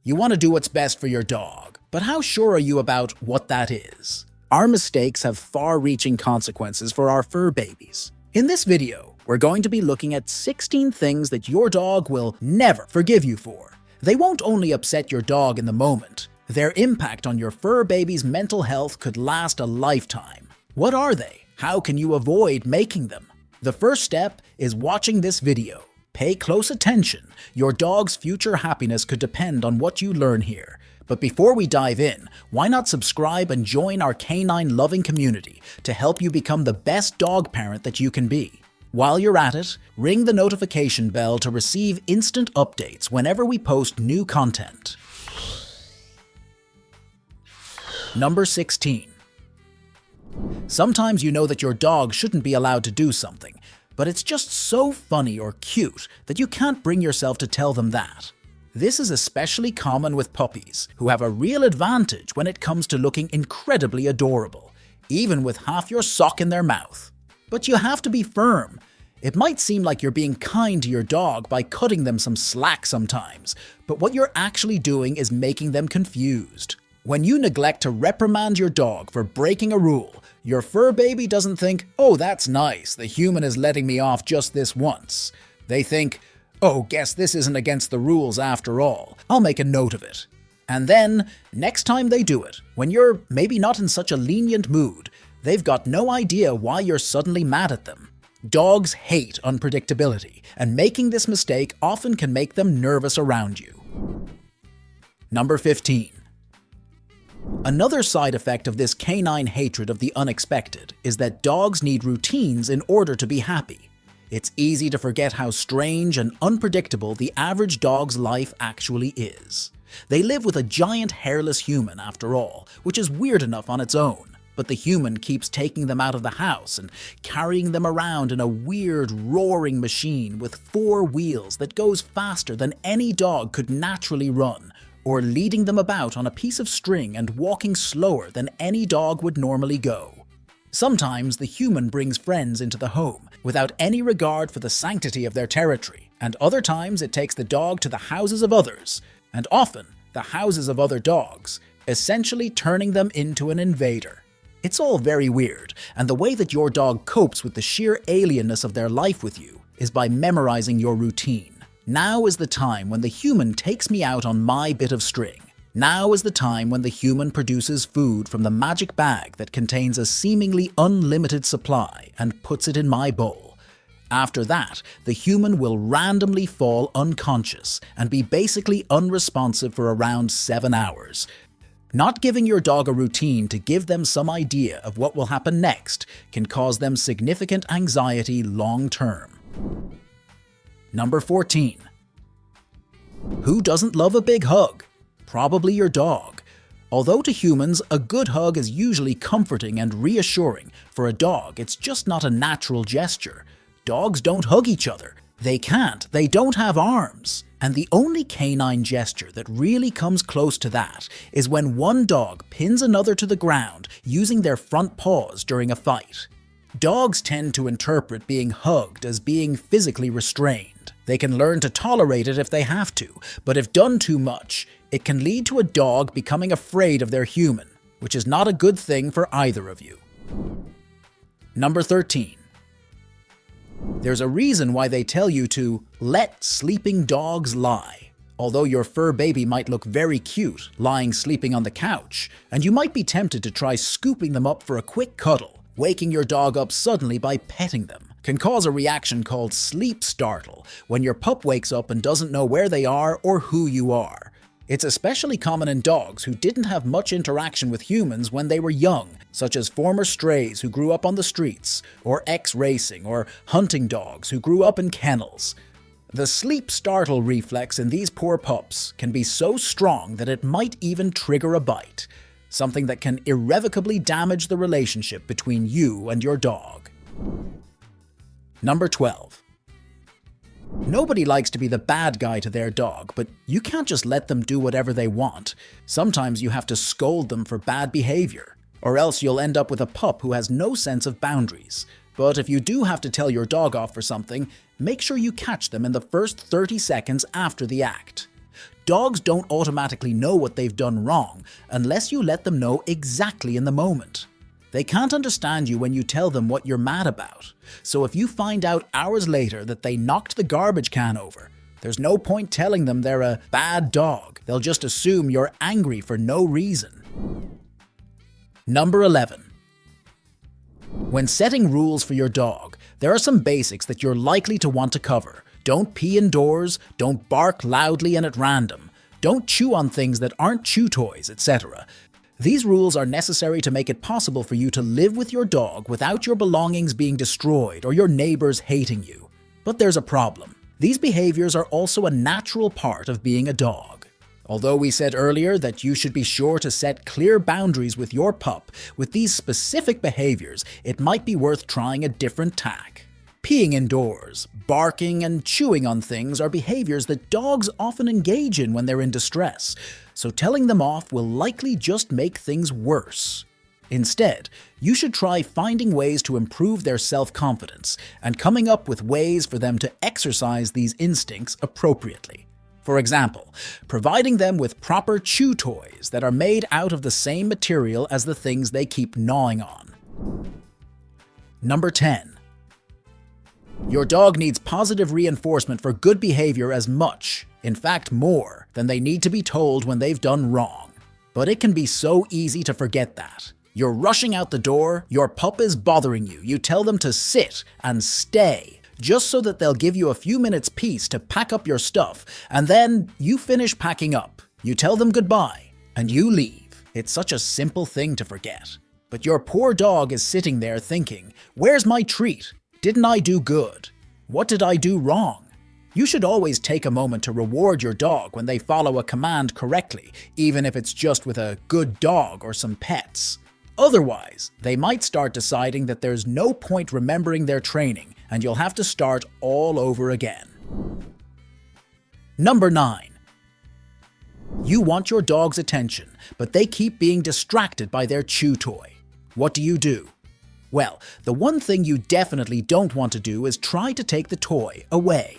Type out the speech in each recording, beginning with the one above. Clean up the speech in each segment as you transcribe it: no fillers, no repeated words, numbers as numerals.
You want to do what's best for your dog, but how sure are you about what that is? Our mistakes have far-reaching consequences for our fur babies. In this video, we're going to be looking at 16 things that your dog will never forgive you for. They won't only upset your dog in the moment, their impact on your fur baby's mental health could last a lifetime. What are they? How can you avoid making them? The first step is watching this video. Pay close attention. Your dog's future happiness could depend on what you learn here. But before we dive in, why not subscribe and join our canine loving community to help you become the best dog parent that you can be? While you're at it, ring the notification bell to receive instant updates whenever we post new content. Number 16. Sometimes you know that your dog shouldn't be allowed to do something, but it's just so funny or cute that you can't bring yourself to tell them that. This is especially common with puppies, who have a real advantage when it comes to looking incredibly adorable, even with half your sock in their mouth. But you have to be firm. It might seem like you're being kind to your dog by cutting them some slack sometimes, but what you're actually doing is making them confused. When you neglect to reprimand your dog for breaking a rule, your fur baby doesn't think, "Oh, that's nice, the human is letting me off just this once." They think, "Oh, guess this isn't against the rules after all. I'll make a note of it." And then, next time they do it, when you're maybe not in such a lenient mood, they've got no idea why you're suddenly mad at them. Dogs hate unpredictability, and making this mistake often can make them nervous around you. Number 15. Another side effect of this canine hatred of the unexpected is that dogs need routines in order to be happy. It's easy to forget how strange and unpredictable the average dog's life actually is. They live with a giant hairless human after all, which is weird enough on its own. But the human keeps taking them out of the house and carrying them around in a weird roaring machine with 4 wheels that goes faster than any dog could naturally run, or leading them about on a piece of string and walking slower than any dog would normally go. Sometimes the human brings friends into the home without any regard for the sanctity of their territory, and other times it takes the dog to the houses of others, and often the houses of other dogs, essentially turning them into an invader. It's all very weird, and the way that your dog copes with the sheer alienness of their life with you is by memorizing your routine. Now is the time when the human takes me out on my bit of string. Now is the time when the human produces food from the magic bag that contains a seemingly unlimited supply and puts it in my bowl. After that, the human will randomly fall unconscious and be basically unresponsive for around 7 hours. Not giving your dog a routine to give them some idea of what will happen next can cause them significant anxiety long term. Number 14. Who doesn't love a big hug? Probably your dog. Although to humans, a good hug is usually comforting and reassuring, for a dog it's just not a natural gesture. Dogs don't hug each other. They can't. They don't have arms. And the only canine gesture that really comes close to that is when one dog pins another to the ground using their front paws during a fight. Dogs tend to interpret being hugged as being physically restrained. They can learn to tolerate it if they have to, but if done too much, it can lead to a dog becoming afraid of their human, which is not a good thing for either of you. Number 13. There's a reason why they tell you to let sleeping dogs lie. Although your fur baby might look very cute lying sleeping on the couch, and you might be tempted to try scooping them up for a quick cuddle, waking your dog up suddenly by petting them can cause a reaction called sleep startle when your pup wakes up and doesn't know where they are or who you are. It's especially common in dogs who didn't have much interaction with humans when they were young, such as former strays who grew up on the streets, or ex-racing or hunting dogs who grew up in kennels. The sleep startle reflex in these poor pups can be so strong that it might even trigger a bite, something that can irrevocably damage the relationship between you and your dog. Number 12. Nobody likes to be the bad guy to their dog, but you can't just let them do whatever they want. Sometimes you have to scold them for bad behavior, or else you'll end up with a pup who has no sense of boundaries. But if you do have to tell your dog off for something, make sure you catch them in the first 30 seconds after the act. Dogs don't automatically know what they've done wrong unless you let them know exactly in the moment. They can't understand you when you tell them what you're mad about. So if you find out hours later that they knocked the garbage can over, there's no point telling them they're a bad dog. They'll just assume you're angry for no reason. Number 11. When setting rules for your dog, there are some basics that you're likely to want to cover. Don't pee indoors, don't bark loudly and at random, don't chew on things that aren't chew toys, etc. These rules are necessary to make it possible for you to live with your dog without your belongings being destroyed or your neighbors hating you. But there's a problem. These behaviors are also a natural part of being a dog. Although we said earlier that you should be sure to set clear boundaries with your pup, with these specific behaviors, it might be worth trying a different tack. Peeing indoors, barking, and chewing on things are behaviors that dogs often engage in when they're in distress, so telling them off will likely just make things worse. Instead, you should try finding ways to improve their self-confidence and coming up with ways for them to exercise these instincts appropriately. For example, providing them with proper chew toys that are made out of the same material as the things they keep gnawing on. Number 10. Your dog needs positive reinforcement for good behavior as much, in fact more, than they need to be told when they've done wrong. But it can be so easy to forget that. You're rushing out the door, your pup is bothering you, you tell them to sit and stay, just so that they'll give you a few minutes peace to pack up your stuff, and then you finish packing up, you tell them goodbye, and you leave. It's such a simple thing to forget. But your poor dog is sitting there thinking, where's my treat? Didn't I do good? What did I do wrong? You should always take a moment to reward your dog when they follow a command correctly, even if it's just with a good dog or some pets. Otherwise, they might start deciding that there's no point remembering their training and you'll have to start all over again. Number 9. You want your dog's attention, but they keep being distracted by their chew toy. What do? Well, the one thing you definitely don't want to do is try to take the toy away.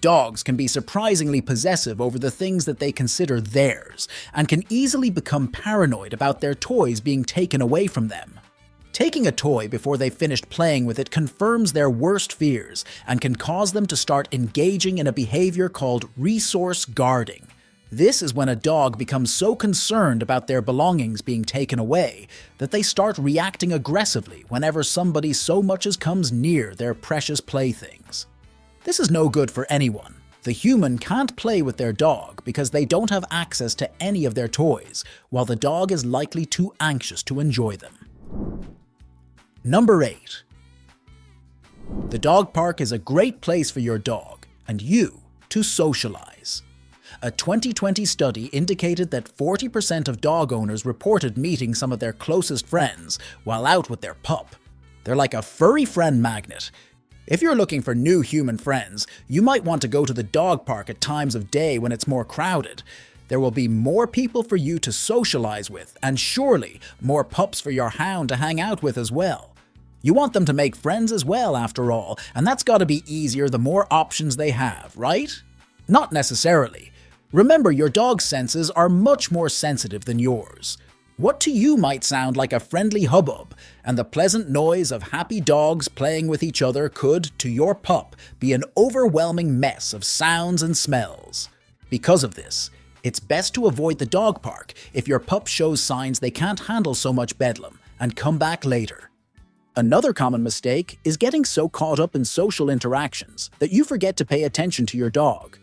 Dogs can be surprisingly possessive over the things that they consider theirs, and can easily become paranoid about their toys being taken away from them. Taking a toy before they've finished playing with it confirms their worst fears, and can cause them to start engaging in a behavior called resource guarding. This is when a dog becomes so concerned about their belongings being taken away that they start reacting aggressively whenever somebody so much as comes near their precious playthings. This is no good for anyone. The human can't play with their dog because they don't have access to any of their toys, while the dog is likely too anxious to enjoy them. Number 8. The dog park is a great place for your dog and you to socialize. A 2020 study indicated that 40% of dog owners reported meeting some of their closest friends while out with their pup. They're like a furry friend magnet. If you're looking for new human friends, you might want to go to the dog park at times of day when it's more crowded. There will be more people for you to socialize with, and surely more pups for your hound to hang out with as well. You want them to make friends as well, after all, and that's gotta be easier the more options they have, right? Not necessarily. Remember, your dog's senses are much more sensitive than yours. What to you might sound like a friendly hubbub, and the pleasant noise of happy dogs playing with each other could, to your pup, be an overwhelming mess of sounds and smells. Because of this, it's best to avoid the dog park if your pup shows signs they can't handle so much bedlam, and come back later. Another common mistake is getting so caught up in social interactions that you forget to pay attention to your dog.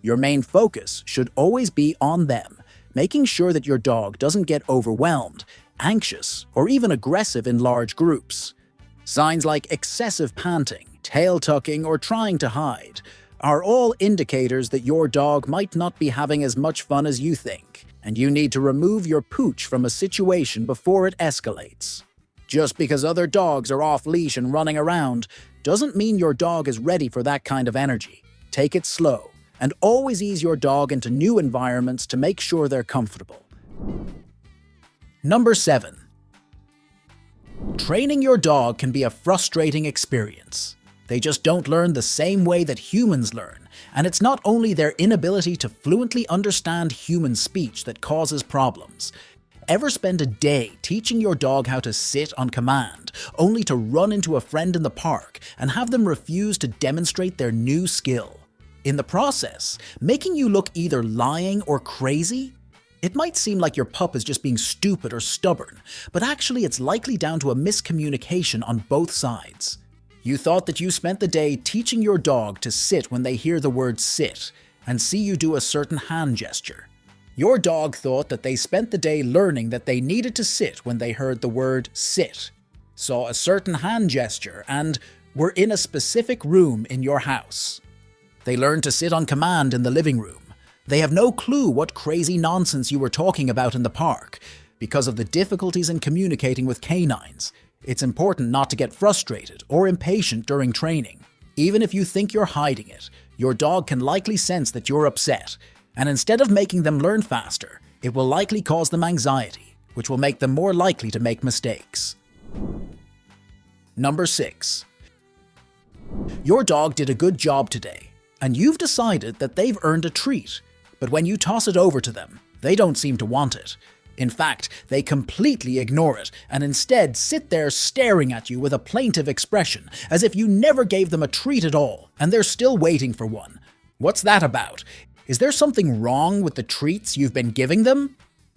Your main focus should always be on them, making sure that your dog doesn't get overwhelmed, anxious, or even aggressive in large groups. Signs like excessive panting, tail tucking, or trying to hide are all indicators that your dog might not be having as much fun as you think, and you need to remove your pooch from a situation before it escalates. Just because other dogs are off leash and running around doesn't mean your dog is ready for that kind of energy. Take it slow, and always ease your dog into new environments to make sure they're comfortable. Number 7. Training your dog can be a frustrating experience. They just don't learn the same way that humans learn, and it's not only their inability to fluently understand human speech that causes problems. Ever spend a day teaching your dog how to sit on command, only to run into a friend in the park and have them refuse to demonstrate their new skill? In the process, making you look either lying or crazy? It might seem like your pup is just being stupid or stubborn, but actually it's likely down to a miscommunication on both sides. You thought that you spent the day teaching your dog to sit when they hear the word sit, and see you do a certain hand gesture. Your dog thought that they spent the day learning that they needed to sit when they heard the word sit, saw a certain hand gesture, and were in a specific room in your house. They learned to sit on command in the living room. They have no clue what crazy nonsense you were talking about in the park. Because of the difficulties in communicating with canines, it's important not to get frustrated or impatient during training. Even if you think you're hiding it, your dog can likely sense that you're upset, and instead of making them learn faster, it will likely cause them anxiety, which will make them more likely to make mistakes. Number 6. Your dog did a good job today, and you've decided that they've earned a treat, but when you toss it over to them, they don't seem to want it. In fact, they completely ignore it and instead sit there staring at you with a plaintive expression, as if you never gave them a treat at all, and they're still waiting for one. What's that about? Is there something wrong with the treats you've been giving them?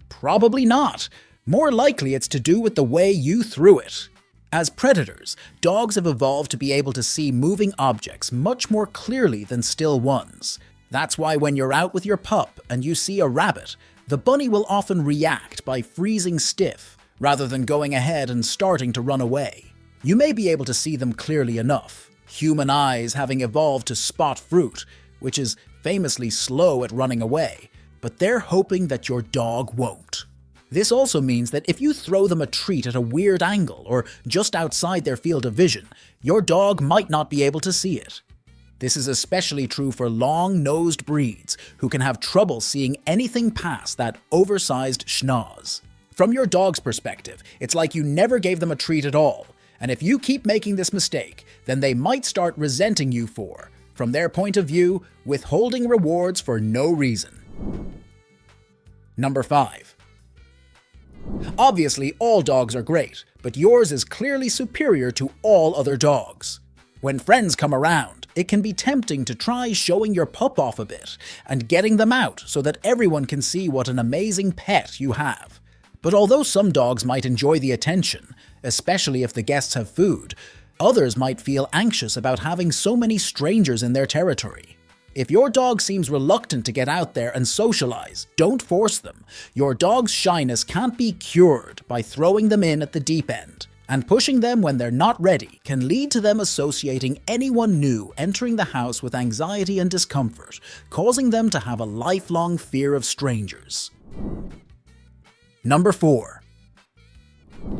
Probably not. More likely it's to do with the way you threw it. As predators, dogs have evolved to be able to see moving objects much more clearly than still ones. That's why when you're out with your pup and you see a rabbit, the bunny will often react by freezing stiff, rather than going ahead and starting to run away. You may be able to see them clearly enough, human eyes having evolved to spot fruit, which is famously slow at running away, but they're hoping that your dog won't. This also means that if you throw them a treat at a weird angle or just outside their field of vision, your dog might not be able to see it. This is especially true for long-nosed breeds who can have trouble seeing anything past that oversized schnoz. From your dog's perspective, it's like you never gave them a treat at all, and if you keep making this mistake, then they might start resenting you for, from their point of view, withholding rewards for no reason. Number 5. Obviously, all dogs are great, but yours is clearly superior to all other dogs. When friends come around, it can be tempting to try showing your pup off a bit and getting them out so that everyone can see what an amazing pet you have. But although some dogs might enjoy the attention, especially if the guests have food, others might feel anxious about having so many strangers in their territory. If your dog seems reluctant to get out there and socialize, don't force them. Your dog's shyness can't be cured by throwing them in at the deep end, and pushing them when they're not ready can lead to them associating anyone new entering the house with anxiety and discomfort, causing them to have a lifelong fear of strangers. Number 4.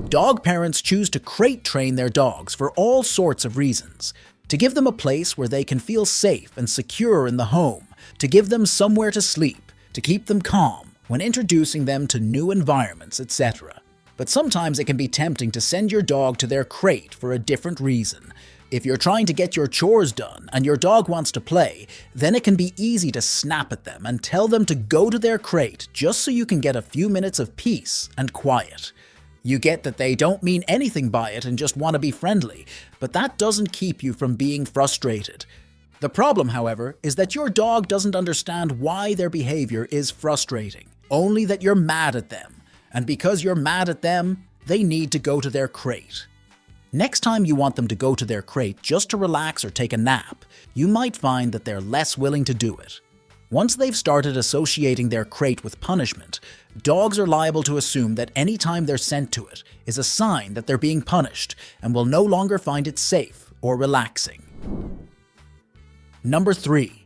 Dog parents choose to crate train their dogs for all sorts of reasons. To give them a place where they can feel safe and secure in the home, to give them somewhere to sleep, to keep them calm when introducing them to new environments, etc. But sometimes it can be tempting to send your dog to their crate for a different reason. If you're trying to get your chores done and your dog wants to play, then it can be easy to snap at them and tell them to go to their crate just so you can get a few minutes of peace and quiet. You get that they don't mean anything by it and just want to be friendly, but that doesn't keep you from being frustrated. The problem, however, is that your dog doesn't understand why their behavior is frustrating, only that you're mad at them. And because you're mad at them, they need to go to their crate. Next time you want them to go to their crate just to relax or take a nap, you might find that they're less willing to do it. Once they've started associating their crate with punishment, dogs are liable to assume that any time they're sent to it is a sign that they're being punished and will no longer find it safe or relaxing. Number 3.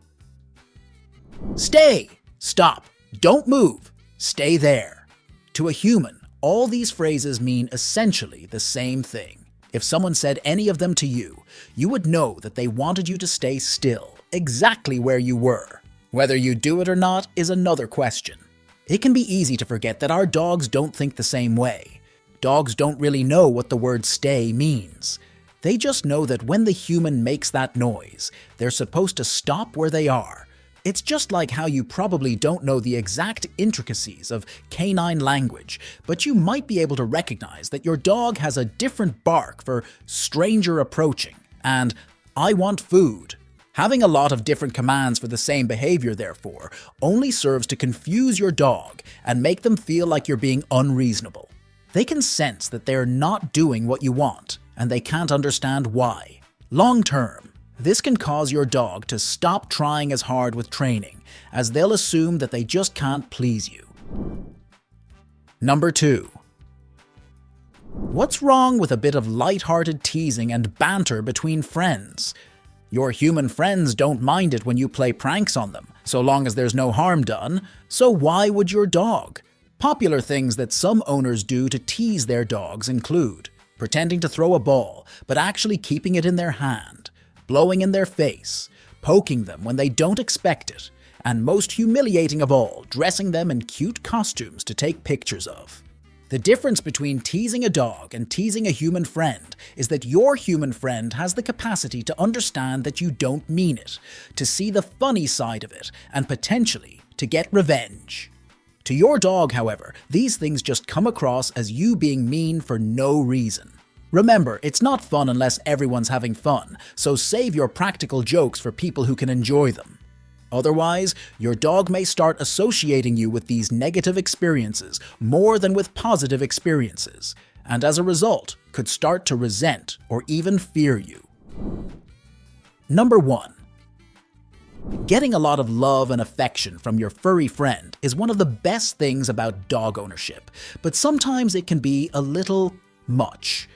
Stay! Stop! Don't move! Stay there! To a human, all these phrases mean essentially the same thing. If someone said any of them to you, you would know that they wanted you to stay still, exactly where you were. Whether you do it or not is another question. It can be easy to forget that our dogs don't think the same way. Dogs don't really know what the word stay means. They just know that when the human makes that noise, they're supposed to stop where they are. It's just like how you probably don't know the exact intricacies of canine language, but you might be able to recognize that your dog has a different bark for stranger approaching and I want food. Having a lot of different commands for the same behavior, therefore, only serves to confuse your dog and make them feel like you're being unreasonable. They can sense that they're not doing what you want, and they can't understand why. Long term, this can cause your dog to stop trying as hard with training, as they'll assume that they just can't please you. Number 2. What's wrong with a bit of light-hearted teasing and banter between friends? Your human friends don't mind it when you play pranks on them, so long as there's no harm done, so why would your dog? Popular things that some owners do to tease their dogs include pretending to throw a ball, but actually keeping it in their hand, blowing in their face, poking them when they don't expect it, and most humiliating of all, dressing them in cute costumes to take pictures of. The difference between teasing a dog and teasing a human friend is that your human friend has the capacity to understand that you don't mean it, to see the funny side of it, and potentially to get revenge. To your dog, however, these things just come across as you being mean for no reason. Remember, it's not fun unless everyone's having fun, so save your practical jokes for people who can enjoy them. Otherwise, your dog may start associating you with these negative experiences more than with positive experiences, and as a result, could start to resent or even fear you. Number 1. Getting a lot of love and affection from your furry friend is one of the best things about dog ownership, but sometimes it can be a little much.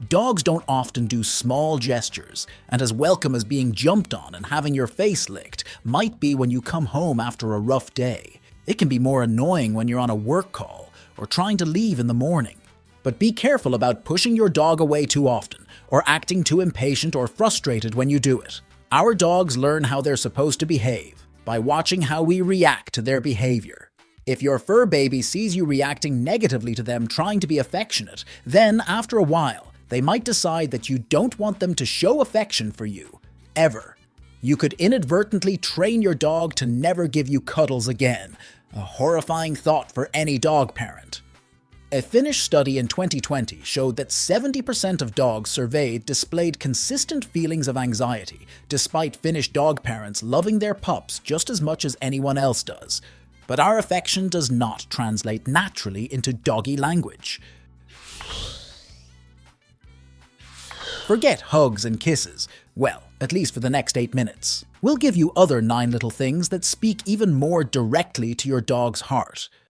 Dogs don't often do small gestures, and as welcome as being jumped on and having your face licked might be when you come home after a rough day. It can be more annoying when you're on a work call or trying to leave in the morning. But be careful about pushing your dog away too often or acting too impatient or frustrated when you do it. Our dogs learn how they're supposed to behave by watching how we react to their behavior. If your fur baby sees you reacting negatively to them trying to be affectionate, then after a while, they might decide that you don't want them to show affection for you, ever. You could inadvertently train your dog to never give you cuddles again, a horrifying thought for any dog parent. A Finnish study in 2020 showed that 70% of dogs surveyed displayed consistent feelings of anxiety, despite Finnish dog parents loving their pups just as much as anyone else does. But our affection does not translate naturally into doggy language. Forget hugs and kisses. Well, at least for the next 8 minutes. We'll give you other 9 little things that speak even more directly to your dog's heart.